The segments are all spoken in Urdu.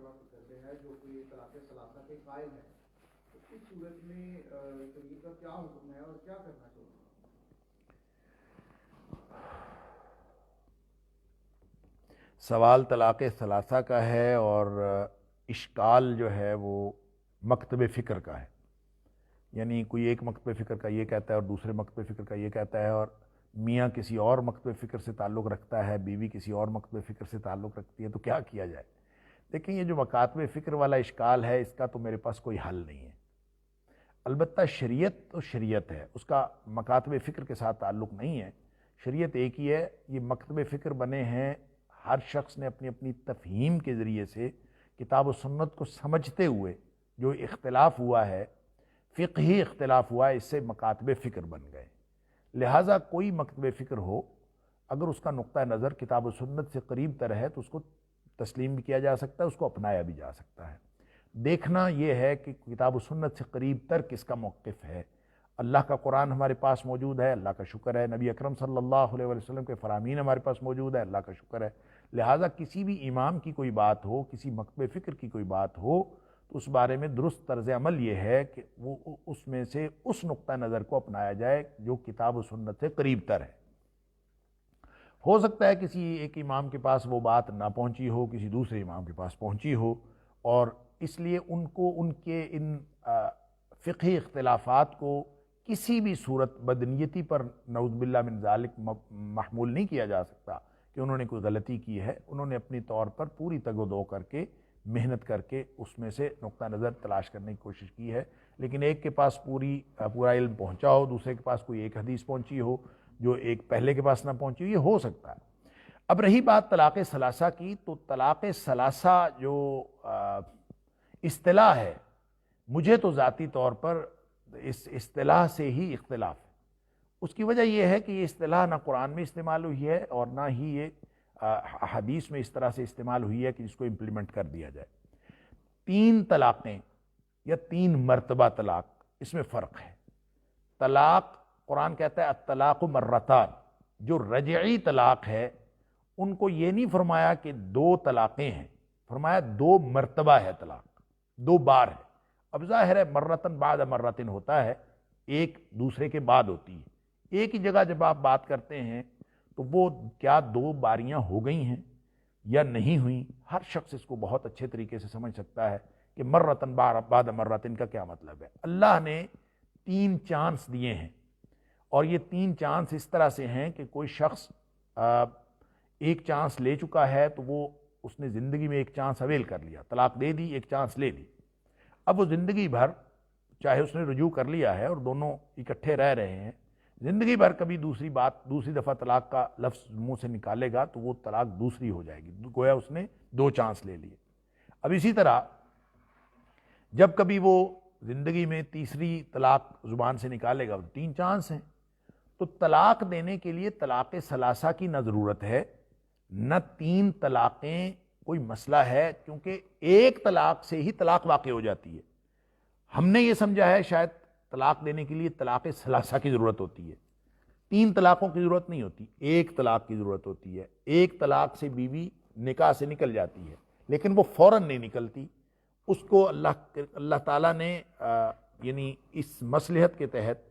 طلبہ سے کرتے ہیں جو کہ طلاق ثلاثہ کے قائل ہیں، تو اس صورت میں طریق کا کیا حکم ہے اور کیا کرنا چاہیے؟ سوال طلاق ثلاثہ کا ہے اور اشکال جو ہے وہ مکتب فکر کا ہے، یعنی کوئی ایک مکتب فکر کا یہ کہتا ہے اور دوسرے مکتب فکر کا یہ کہتا ہے، اور میاں کسی اور مکتب فکر سے تعلق رکھتا ہے، بیوی کسی اور مکتب فکر سے تعلق رکھتی ہے، تو کیا کیا جائے؟ لیکن یہ جو مکاتب فکر والا اشکال ہے اس کا تو میرے پاس کوئی حل نہیں ہے۔ البتہ شریعت تو شریعت ہے، اس کا مکاتب فکر کے ساتھ تعلق نہیں ہے۔ شریعت ایک ہی ہے، یہ مکتب فکر بنے ہیں ہر شخص نے اپنی اپنی تفہیم کے ذریعے سے کتاب و سنت کو سمجھتے ہوئے جو اختلاف ہوا ہے، فقہی اختلاف ہوا ہے، اس سے مکاتب فکر بن گئے۔ لہٰذا کوئی مکتب فکر ہو، اگر اس کا نقطہ نظر کتاب و سنت سے قریب تر ہے تو اس کو تسلیم بھی کیا جا سکتا ہے، اس کو اپنایا بھی جا سکتا ہے۔ دیکھنا یہ ہے کہ کتاب و سنت سے قریب تر کس کا موقف ہے۔ اللہ کا قرآن ہمارے پاس موجود ہے، اللہ کا شکر ہے، نبی اکرم صلی اللہ علیہ وسلم کے فرامین ہمارے پاس موجود ہے، اللہ کا شکر ہے۔ لہٰذا کسی بھی امام کی کوئی بات ہو، کسی مکتب فکر کی کوئی بات ہو، تو اس بارے میں درست طرز عمل یہ ہے کہ وہ اس میں سے اس نقطہ نظر کو اپنایا جائے جو کتاب و سنت سے قریب تر ہے۔ ہو سکتا ہے کسی ایک امام کے پاس وہ بات نہ پہنچی ہو، کسی دوسرے امام کے پاس پہنچی ہو، اور اس لیے ان کو ان کے ان فقہی اختلافات کو کسی بھی صورت بدنیتی پر نعوذ باللہ من ذالک محمول نہیں کیا جا سکتا کہ انہوں نے کوئی غلطی کی ہے۔ انہوں نے اپنی طور پر پوری تگ و دو کر کے، محنت کر کے اس میں سے نقطہ نظر تلاش کرنے کی کوشش کی ہے، لیکن ایک کے پاس پورا علم پہنچا ہو، دوسرے کے پاس کوئی ایک حدیث پہنچی ہو جو ایک پہلے کے پاس نہ پہنچی ہو، یہ ہو سکتا ہے۔ اب رہی بات طلاق ثلاثہ کی، تو طلاق ثلاثہ جو اصطلاح ہے، مجھے تو ذاتی طور پر اس اصطلاح سے ہی اختلاف ہے۔ اس کی وجہ یہ ہے کہ یہ اصطلاح نہ قرآن میں استعمال ہوئی ہے اور نہ ہی یہ حدیث میں اس طرح سے استعمال ہوئی ہے کہ اس کو امپلیمنٹ کر دیا جائے۔ 3 طلاقیں یا 3 مرتبہ طلاق، اس میں فرق ہے۔ طلاق، قرآن کہتا ہے الطلاق مرتان، جو رجعی طلاق ہے ان کو یہ نہیں فرمایا کہ 2 طلاقیں ہیں، فرمایا 2 مرتبہ ہے، طلاق 2 بار ہے۔ اب ظاہر ہے مرتن بعد مرتن ہوتا ہے، ایک دوسرے کے بعد ہوتی ہے۔ ایک ہی جگہ جب آپ بات کرتے ہیں تو وہ کیا 2 باریاں ہو گئی ہیں یا نہیں ہوئیں؟ ہر شخص اس کو بہت اچھے طریقے سے سمجھ سکتا ہے کہ مرتن بعد مرتن کا کیا مطلب ہے۔ اللہ نے 3 چانس دیے ہیں، اور یہ 3 چانس اس طرح سے ہیں کہ کوئی شخص ایک چانس لے چکا ہے تو وہ اس نے زندگی میں ایک چانس اویل کر لیا، طلاق دے دی، ایک چانس لے لی۔ اب وہ زندگی بھر، چاہے اس نے رجوع کر لیا ہے اور دونوں اکٹھے رہ رہے ہیں، زندگی بھر کبھی دوسری دفعہ طلاق کا لفظ منہ سے نکالے گا تو وہ طلاق دوسری ہو جائے گی، گویا اس نے 2 چانس لے لیے۔ اب اسی طرح جب کبھی وہ زندگی میں تیسری طلاق زبان سے نکالے گا، 3 چانس ہیں۔ تو طلاق دینے کے لیے طلاق ثلاثہ کی نہ ضرورت ہے، نہ 3 طلاقیں کوئی مسئلہ ہے، کیونکہ ایک طلاق سے ہی طلاق واقع ہو جاتی ہے۔ ہم نے یہ سمجھا ہے شاید طلاق دینے کے لیے طلاق ثلاثہ کی ضرورت ہوتی ہے، 3 طلاقوں کی ضرورت نہیں ہوتی، ایک طلاق کی ضرورت ہوتی ہے۔ ایک طلاق سے بیوی نکاح سے نکل جاتی ہے، لیکن وہ فوراً نہیں نکلتی، اس کو اللہ تعالیٰ نے یعنی اس مصلحت کے تحت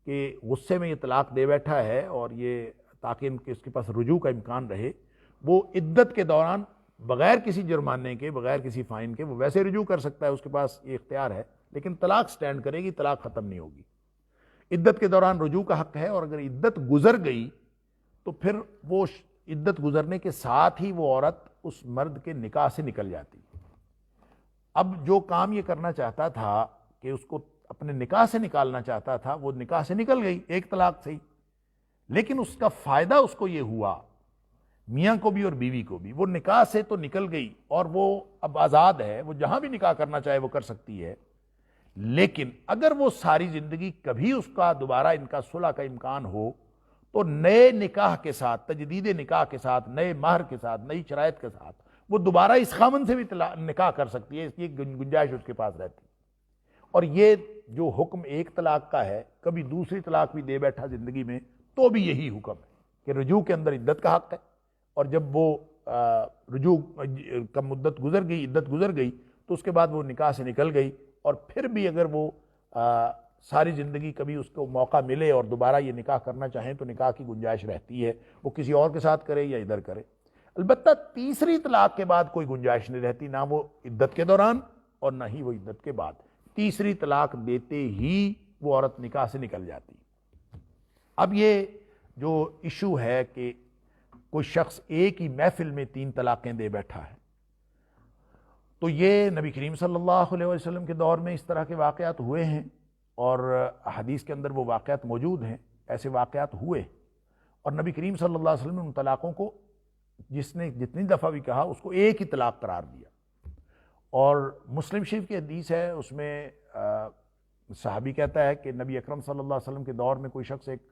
کہ غصے میں یہ طلاق دے بیٹھا ہے، اور یہ تاکہ اس کے پاس رجوع کا امکان رہے، وہ عدت کے دوران بغیر کسی جرمانے کے، بغیر کسی فائن کے، وہ ویسے رجوع کر سکتا ہے، اس کے پاس یہ اختیار ہے، لیکن طلاق سٹینڈ کرے گی، طلاق ختم نہیں ہوگی۔ عدت کے دوران رجوع کا حق ہے، اور اگر عدت گزر گئی تو پھر وہ عدت گزرنے کے ساتھ ہی وہ عورت اس مرد کے نکاح سے نکل جاتی۔ اب جو کام یہ کرنا چاہتا تھا کہ اس کو اپنے نکاح سے نکالنا چاہتا تھا، وہ نکاح سے نکل گئی ایک طلاق سے ہی، لیکن اس کا فائدہ اس کو یہ ہوا، میاں کو بھی اور بیوی کو بھی، وہ نکاح سے تو نکل گئی اور وہ اب آزاد ہے، وہ جہاں بھی نکاح کرنا چاہے وہ کر سکتی ہے۔ لیکن اگر وہ ساری زندگی کبھی اس کا دوبارہ ان کا صلح کا امکان ہو تو نئے نکاح کے ساتھ، تجدید نکاح کے ساتھ، نئے مہر کے ساتھ، نئی شرائط کے ساتھ وہ دوبارہ اس خامن سے بھی نکاح کر سکتی ہے، اس کی گنجائش اس کے پاس رہتی ہے۔ اور یہ جو حکم ایک طلاق کا ہے، کبھی دوسری طلاق بھی دے بیٹھا زندگی میں تو بھی یہی حکم ہے کہ رجوع کے اندر عدت کا حق ہے، اور جب وہ رجوع کا مدت گزر گئی، عدت گزر گئی، تو اس کے بعد وہ نکاح سے نکل گئی، اور پھر بھی اگر وہ ساری زندگی کبھی اس کو موقع ملے اور دوبارہ یہ نکاح کرنا چاہیں تو نکاح کی گنجائش رہتی ہے، وہ کسی اور کے ساتھ کرے یا ادھر کرے۔ البتہ تیسری طلاق کے بعد کوئی گنجائش نہیں رہتی، نہ وہ عدت کے دوران اور نہ ہی وہ عدت کے بعد، تیسری طلاق دیتے ہی وہ عورت نکاح سے نکل جاتی۔ اب یہ جو ایشو ہے کہ کوئی شخص ایک ہی محفل میں 3 طلاقیں دے بیٹھا ہے، تو یہ نبی کریم صلی اللہ علیہ وسلم کے دور میں اس طرح کے واقعات ہوئے ہیں، اور حدیث کے اندر وہ واقعات موجود ہیں، ایسے واقعات ہوئے، اور نبی کریم صلی اللہ علیہ وسلم نے ان طلاقوں کو جس نے جتنی دفعہ بھی کہا اس کو ایک ہی طلاق قرار دیا۔ اور مسلم شریف کی حدیث ہے، اس میں صحابی کہتا ہے کہ نبی اکرم صلی اللہ علیہ وسلم کے دور میں کوئی شخص ایک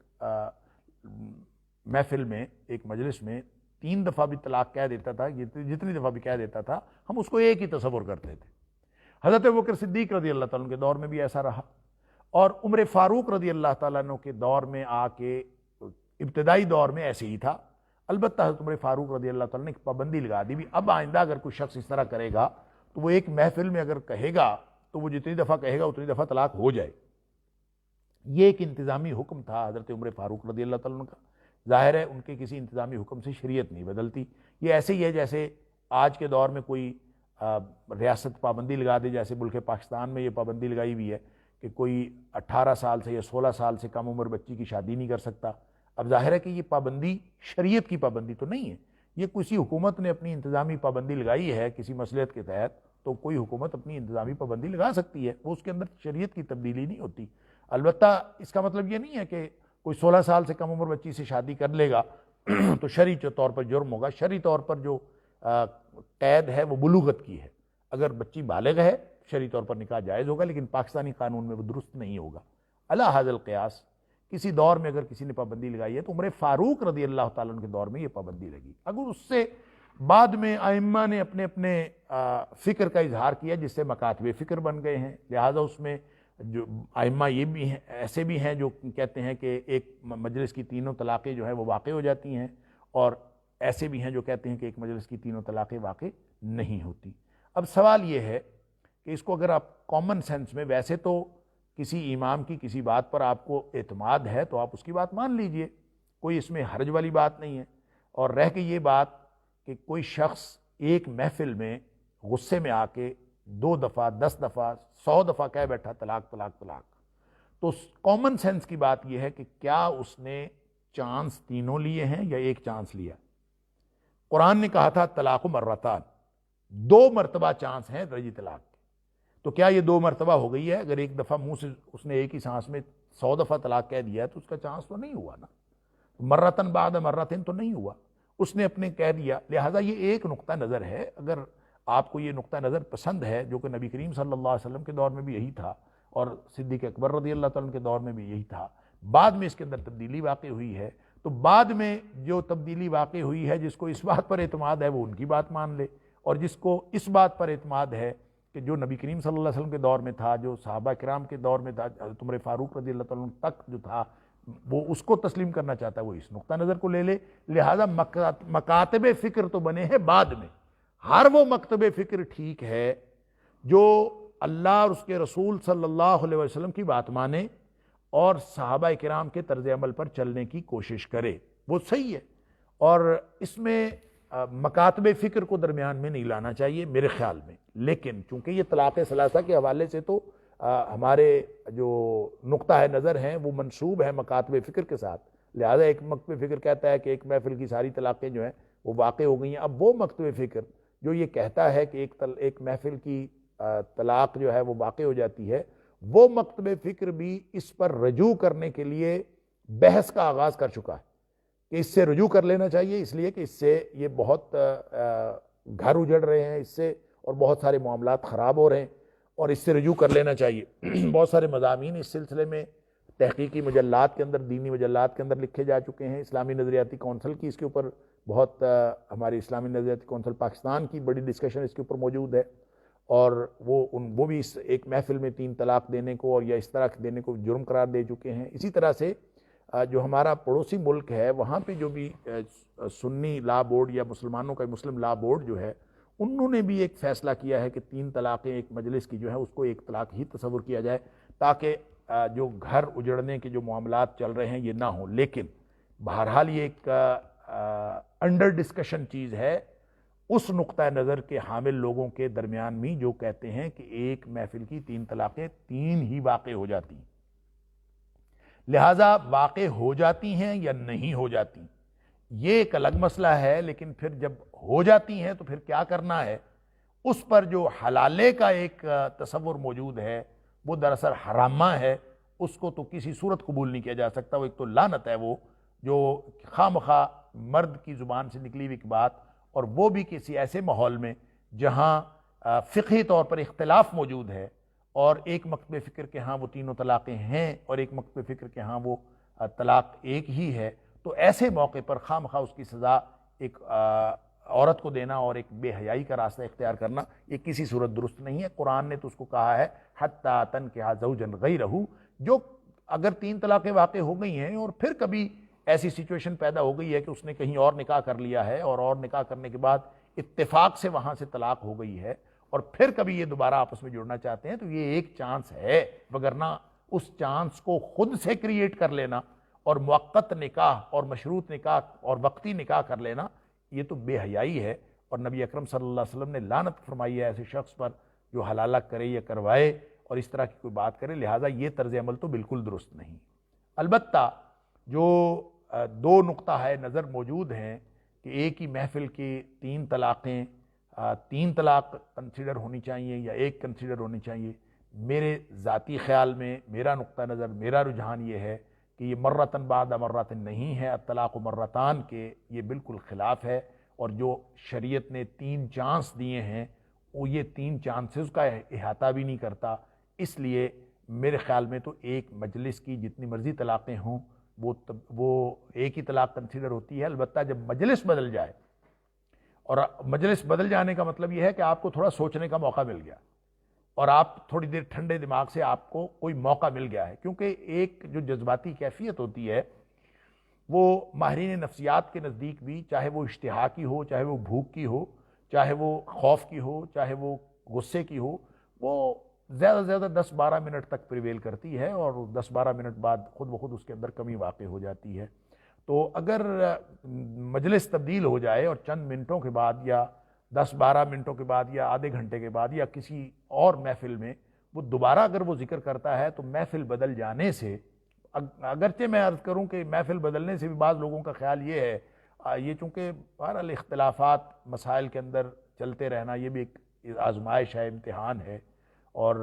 محفل میں، ایک مجلس میں 3 دفعہ بھی طلاق کہہ دیتا تھا، جتنی دفعہ بھی کہہ دیتا تھا ہم اس کو ایک ہی تصور کرتے تھے۔ حضرت ابوبکر صدیق رضی اللہ تعالیٰ عنہ کے دور میں بھی ایسا رہا، اور عمر فاروق رضی اللہ تعالیٰ عنہ کے دور میں آ کے ابتدائی دور میں ایسے ہی تھا۔ البتہ حضرت عمر فاروق رضی اللہ تعالیٰ نے ایک پابندی لگا دی بھی، اب آئندہ اگر کوئی شخص اس طرح کرے گا تو وہ ایک محفل میں اگر کہے گا تو وہ جتنی دفعہ کہے گا اتنی دفعہ طلاق ہو جائے۔ یہ ایک انتظامی حکم تھا حضرت عمر فاروق رضی اللہ تعالیٰ عنہ کا۔ ظاہر ہے ان کے کسی انتظامی حکم سے شریعت نہیں بدلتی۔ یہ ایسے ہی ہے جیسے آج کے دور میں کوئی ریاست پابندی لگا دے، جیسے ملک پاکستان میں یہ پابندی لگائی ہوئی ہے کہ کوئی 18 سال سے یا 16 سال سے کم عمر بچی کی شادی نہیں کر سکتا۔ اب ظاہر ہے کہ یہ پابندی شریعت کی پابندی تو نہیں ہے، یہ کسی حکومت نے اپنی انتظامی پابندی لگائی ہے کسی مصلحت کے تحت، تو کوئی حکومت اپنی انتظامی پابندی لگا سکتی ہے، وہ اس کے اندر شریعت کی تبدیلی نہیں ہوتی۔ البتہ اس کا مطلب یہ نہیں ہے کہ کوئی 16 سال سے کم عمر بچی سے شادی کر لے گا تو شرعی طور پر جرم ہوگا۔ شرعی طور پر جو قید ہے وہ بلوغت کی ہے، اگر بچی بالغ ہے شرعی طور پر نکاح جائز ہوگا، لیکن پاکستانی قانون میں وہ درست نہیں ہوگا۔ علی ھذا القیاس کسی دور میں اگر کسی نے پابندی لگائی ہے تو عمر فاروق رضی اللہ تعالیٰ عنہ کے دور میں یہ پابندی لگی۔ اگر اس سے بعد میں ائمہ نے اپنے اپنے فکر کا اظہار کیا جس سے مکاتب فکر بن گئے ہیں، لہٰذا اس میں جو ائمہ یہ بھی ہیں، ایسے بھی ہیں جو کہتے ہیں کہ ایک مجلس کی 3 طلاقیں جو ہیں وہ واقع ہو جاتی ہیں، اور ایسے بھی ہیں جو کہتے ہیں کہ ایک مجلس کی 3 طلاقیں واقع نہیں ہوتی۔ اب سوال یہ ہے کہ اس کو اگر آپ کامن سینس میں، ویسے تو کسی امام کی کسی بات پر آپ کو اعتماد ہے تو آپ اس کی بات مان لیجئے، کوئی اس میں حرج والی بات نہیں ہے۔ اور رہ کے یہ بات کہ کوئی شخص ایک محفل میں غصے میں آ کے 2 دفعہ 10 دفعہ 100 دفعہ کہہ بیٹھا طلاق طلاق طلاق، تو کامن سینس کی بات یہ ہے کہ کیا اس نے چانس تینوں لیے ہیں یا ایک چانس لیا؟ قرآن نے کہا تھا طلاق مرتان، 2 مرتبہ چانس ہیں رجی طلاق کے، تو کیا یہ 2 مرتبہ ہو گئی ہے؟ اگر ایک دفعہ منہ سے اس نے ایک ہی سانس میں 100 دفعہ طلاق کہہ دیا ہے تو اس کا چانس تو نہیں ہوا نا، مرتن بعد مرتن تو نہیں ہوا، اس نے اپنے کہہ دیا۔ لہٰذا یہ ایک نقطہ نظر ہے، اگر آپ کو یہ نقطہ نظر پسند ہے، جو کہ نبی کریم صلی اللہ علیہ وسلم کے دور میں بھی یہی تھا اور صدیق اکبر رضی اللہ تعالیٰ عنہ کے دور میں بھی یہی تھا، بعد میں اس کے اندر تبدیلی واقع ہوئی ہے، تو بعد میں جو تبدیلی واقع ہوئی ہے جس کو اس بات پر اعتماد ہے وہ ان کی بات مان لے، اور جس کو اس بات پر اعتماد ہے کہ جو نبی کریم صلی اللہ علیہ وسلم کے دور میں تھا، جو صحابہ کرام کے دور میں تھا، حضرت عمر فاروق رضی اللہ تعالیٰ عنہ تک جو تھا، وہ اس کو تسلیم کرنا چاہتا ہے وہ اس نقطہ نظر کو لے لے۔ لہٰذا مکاتب فکر تو بنے ہیں بعد میں، ہر وہ مکتب فکر ٹھیک ہے جو اللہ اور اس کے رسول صلی اللہ علیہ وسلم کی بات مانے اور صحابہ کرام کے طرز عمل پر چلنے کی کوشش کرے، وہ صحیح ہے، اور اس میں مکاتب فکر کو درمیان میں نہیں لانا چاہیے میرے خیال میں۔ لیکن چونکہ یہ طلاق ثلاثہ کے حوالے سے تو ہمارے جو نقطہ نظر ہیں وہ منسوب ہے مکاتب فکر کے ساتھ، لہذا ایک مکتب فکر کہتا ہے کہ ایک محفل کی ساری طلاقیں جو ہیں وہ واقع ہو گئی ہیں۔ اب وہ مکتب فکر جو یہ کہتا ہے کہ ایک محفل کی طلاق جو ہے وہ واقع ہو جاتی ہے، وہ مکتب فکر بھی اس پر رجوع کرنے کے لیے بحث کا آغاز کر چکا ہے کہ اس سے رجوع کر لینا چاہیے، اس لیے کہ اس سے یہ بہت گھر اجڑ رہے ہیں اس سے، اور بہت سارے معاملات خراب ہو رہے ہیں، اور اس سے رجوع کر لینا چاہیے۔ بہت سارے مضامین اس سلسلے میں تحقیقی مجلات کے اندر، دینی مجلات کے اندر لکھے جا چکے ہیں۔ اسلامی نظریاتی کونسل کی اس کے اوپر بہت، ہماری اسلامی نظریاتی کونسل پاکستان کی بڑی ڈسکشن اس کے اوپر موجود ہے، اور وہ بھی اس ایک محفل میں 3 طلاق دینے کو اور یا اس طرح دینے کو جرم قرار دے چکے ہیں۔ اسی طرح سے جو ہمارا پڑوسی ملک ہے وہاں پہ جو بھی سنی لا بورڈ یا مسلمانوں کا مسلم لا بورڈ جو ہے انہوں نے بھی ایک فیصلہ کیا ہے کہ 3 طلاقیں ایک مجلس کی جو ہے اس کو 1 طلاق ہی تصور کیا جائے تاکہ جو گھر اجڑنے کے جو معاملات چل رہے ہیں یہ نہ ہوں. لیکن بہرحال یہ ایک انڈر ڈسکشن چیز ہے اس نقطہ نظر کے حامل لوگوں کے درمیان میں جو کہتے ہیں کہ ایک محفل کی 3 طلاقیں 3 ہی واقع ہو جاتی ہیں. لہذا واقع ہو جاتی ہیں یا نہیں ہو جاتی یہ ایک الگ مسئلہ ہے، لیکن پھر جب ہو جاتی ہیں تو پھر کیا کرنا ہے اس پر جو حلالے کا ایک تصور موجود ہے وہ دراصل حرامہ ہے. اس کو تو کسی صورت قبول نہیں کیا جا سکتا. وہ ایک تو لعنت ہے وہ جو خواہ مخواہ مرد کی زبان سے نکلی ہوئی بات، اور وہ بھی کسی ایسے ماحول میں جہاں فقہی طور پر اختلاف موجود ہے اور ایک مکتب فکر کے ہاں وہ 3 طلاقیں ہیں اور ایک مکتب فکر کے ہاں وہ طلاق ایک ہی ہے. تو ایسے موقع پر خواہ مخواہ اس کی سزا ایک عورت کو دینا اور ایک بے حیائی کا راستہ اختیار کرنا یہ کسی صورت درست نہیں ہے. قرآن نے تو اس کو کہا ہے حتیٰ تنکح زوجا غیرہ، جو اگر 3 طلاقیں واقع ہو گئی ہیں اور پھر کبھی ایسی سچویشن پیدا ہو گئی ہے کہ اس نے کہیں اور نکاح کر لیا ہے اور نکاح کرنے کے بعد اتفاق سے وہاں سے طلاق ہو گئی ہے اور پھر کبھی یہ دوبارہ آپس میں جڑنا چاہتے ہیں تو یہ ایک چانس ہے، وگرنہ اس چانس کو خود سے کریٹ کر لینا اور موقت نکاح اور مشروط نکاح اور وقتی نکاح کر لینا یہ تو بے حیائی ہے. اور نبی اکرم صلی اللہ علیہ وسلم نے لعنت فرمائی ہے ایسے شخص پر جو حلالہ کرے یا کروائے اور اس طرح کی کوئی بات کرے. لہٰذا یہ طرز عمل تو بالکل درست نہیں. البتہ جو 2 نقطہ ہے نظر موجود ہیں کہ ایک ہی محفل کی 3 طلاقیں 3 طلاق کنسیڈر ہونی چاہیے یا ایک کنسیڈر ہونی چاہیے، میرے ذاتی خیال میں میرا نقطہ نظر میرا رجحان یہ ہے کہ یہ مرتن بعد مرتن نہیں ہے. الطلاق مرتان کے یہ بالکل خلاف ہے، اور جو شریعت نے 3 چانس دیے ہیں وہ یہ 3 چانسز کا احاطہ بھی نہیں کرتا. اس لیے میرے خیال میں تو ایک مجلس کی جتنی مرضی طلاقیں ہوں وہ ایک ہی طلاق کنسیڈر ہوتی ہے. البتہ جب مجلس بدل جائے، اور مجلس بدل جانے کا مطلب یہ ہے کہ آپ کو تھوڑا سوچنے کا موقع مل گیا اور آپ تھوڑی دیر ٹھنڈے دماغ سے آپ کو کوئی موقع مل گیا ہے، کیونکہ ایک جو جذباتی کیفیت ہوتی ہے وہ ماہرین نفسیات کے نزدیک بھی، چاہے وہ اشتہا کی ہو، چاہے وہ بھوک کی ہو، چاہے وہ خوف کی ہو، چاہے وہ غصے کی ہو، وہ زیادہ سے زیادہ 10-12 منٹ تک پریویل کرتی ہے اور 10-12 منٹ بعد خود بخود اس کے اندر کمی واقع ہو جاتی ہے. تو اگر مجلس تبدیل ہو جائے اور چند منٹوں کے بعد یا 10-12 منٹوں کے بعد یا آدھے گھنٹے کے بعد یا کسی اور محفل میں وہ دوبارہ اگر وہ ذکر کرتا ہے تو محفل بدل جانے سے، اگرچہ میں عرض کروں کہ محفل بدلنے سے بھی بعض لوگوں کا خیال یہ ہے، یہ چونکہ بہرحال اختلافات مسائل کے اندر چلتے رہنا یہ بھی ایک آزمائش ہے، امتحان ہے، اور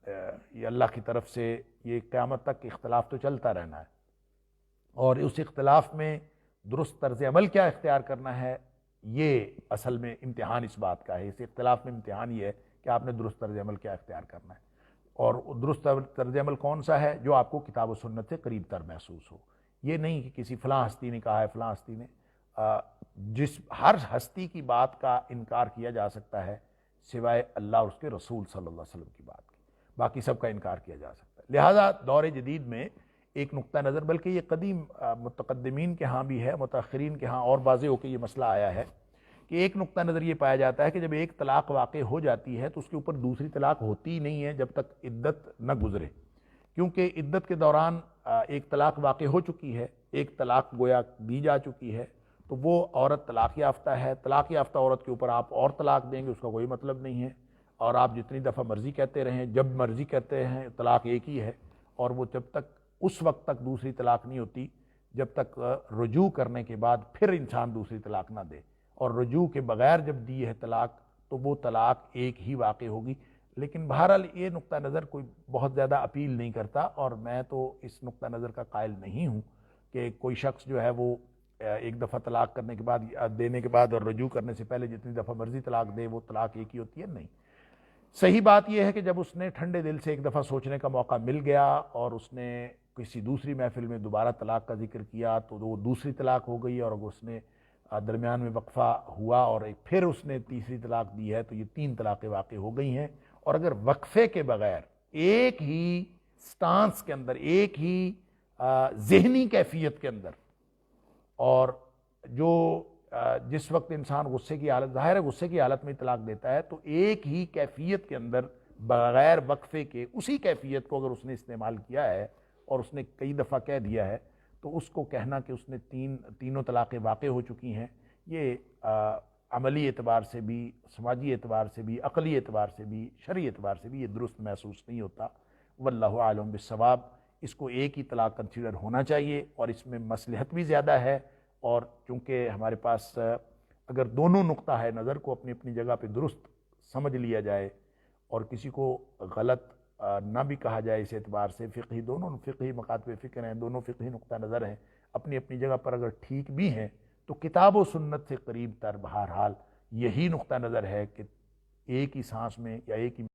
یہ اللہ کی طرف سے یہ قیامت تک اختلاف تو چلتا رہنا ہے، اور اس اختلاف میں درست طرز عمل کیا اختیار کرنا ہے یہ اصل میں امتحان اس بات کا ہے. اس اختلاف میں امتحان یہ ہے کہ آپ نے درست طرز عمل کیا اختیار کرنا ہے، اور درست طرز عمل کون سا ہے جو آپ کو کتاب و سنت سے قریب تر محسوس ہو. یہ نہیں کہ کسی فلاں ہستی نے کہا ہے، فلاں ہستی نے، ہر ہستی کی بات کا انکار کیا جا سکتا ہے سوائے اللہ اور اس کے رسول صلی اللہ علیہ وسلم کی بات کی، باقی سب کا انکار کیا جا سکتا ہے. لہذا دور جدید میں ایک نقطہ نظر، بلکہ یہ قدیم متقدمین کے ہاں بھی ہے، متاخرین کے ہاں اور واضح ہو کے یہ مسئلہ آیا ہے کہ ایک نقطہ نظر یہ پایا جاتا ہے کہ جب ایک طلاق واقع ہو جاتی ہے تو اس کے اوپر دوسری طلاق ہوتی ہی نہیں ہے جب تک عدت نہ گزرے، کیونکہ عدت کے دوران ایک طلاق واقع ہو چکی ہے، ایک طلاق گویا دی جا چکی ہے، تو وہ عورت طلاق یافتہ ہے. طلاق یافتہ عورت کے اوپر آپ اور طلاق دیں گے اس کا کوئی مطلب نہیں ہے، اور آپ جتنی دفعہ مرضی کہتے رہیں، جب مرضی کہتے ہیں، طلاق ایک ہی ہے. اور وہ جب تک اس وقت تک دوسری طلاق نہیں ہوتی جب تک رجوع کرنے کے بعد پھر انسان دوسری طلاق نہ دے، اور رجوع کے بغیر جب دی ہے طلاق تو وہ طلاق ایک ہی واقع ہوگی. لیکن بہرحال یہ نقطہ نظر کوئی بہت زیادہ اپیل نہیں کرتا، اور میں تو اس نقطہ نظر کا قائل نہیں ہوں کہ کوئی شخص جو ہے وہ ایک دفعہ طلاق کرنے کے بعد دینے کے بعد اور رجوع کرنے سے پہلے جتنی دفعہ مرضی طلاق دے وہ طلاق ایک ہی ہوتی ہے. نہیں، صحیح بات یہ ہے کہ جب اس نے ٹھنڈے دل سے ایک دفعہ سوچنے کا موقع مل گیا اور اس نے کسی دوسری محفل میں دوبارہ طلاق کا ذکر کیا تو وہ دوسری طلاق ہو گئی، اور اس نے درمیان میں وقفہ ہوا اور پھر اس نے تیسری طلاق دی ہے تو یہ 3 طلاقیں واقع ہو گئی ہیں. اور اگر وقفے کے بغیر ایک ہی سٹانس کے اندر، ایک ہی ذہنی کیفیت کے اندر، اور جو جس وقت انسان غصے کی حالت، ظاہر ہے غصے کی حالت میں طلاق دیتا ہے، تو ایک ہی کیفیت کے اندر بغیر وقفے کے اسی کیفیت کو اگر اس نے استعمال کیا ہے اور اس نے کئی دفعہ کہہ دیا ہے، تو اس کو کہنا کہ اس نے تینوں طلاقیں واقع ہو چکی ہیں، یہ عملی اعتبار سے بھی، سماجی اعتبار سے بھی، عقلی اعتبار سے بھی، شرعی اعتبار سے بھی یہ درست محسوس نہیں ہوتا۔ واللہ عالم بالصواب۔ اس کو ایک ہی طلاق کنسیڈر ہونا چاہیے، اور اس میں مصلحت بھی زیادہ ہے، اور چونکہ ہمارے پاس اگر دونوں نقطہ ہے نظر کو اپنی اپنی جگہ پہ درست سمجھ لیا جائے اور کسی کو غلط نہ بھی کہا جائے، اس اعتبار سے دونوں فقہی مکاتب فکر ہیں، دونوں فقہی نقطہ نظر ہیں، اپنی اپنی جگہ پر اگر ٹھیک بھی ہیں، تو کتاب و سنت سے قریب تر بہرحال یہی نقطہ نظر ہے کہ ایک ہی سانس میں یا ایک ہی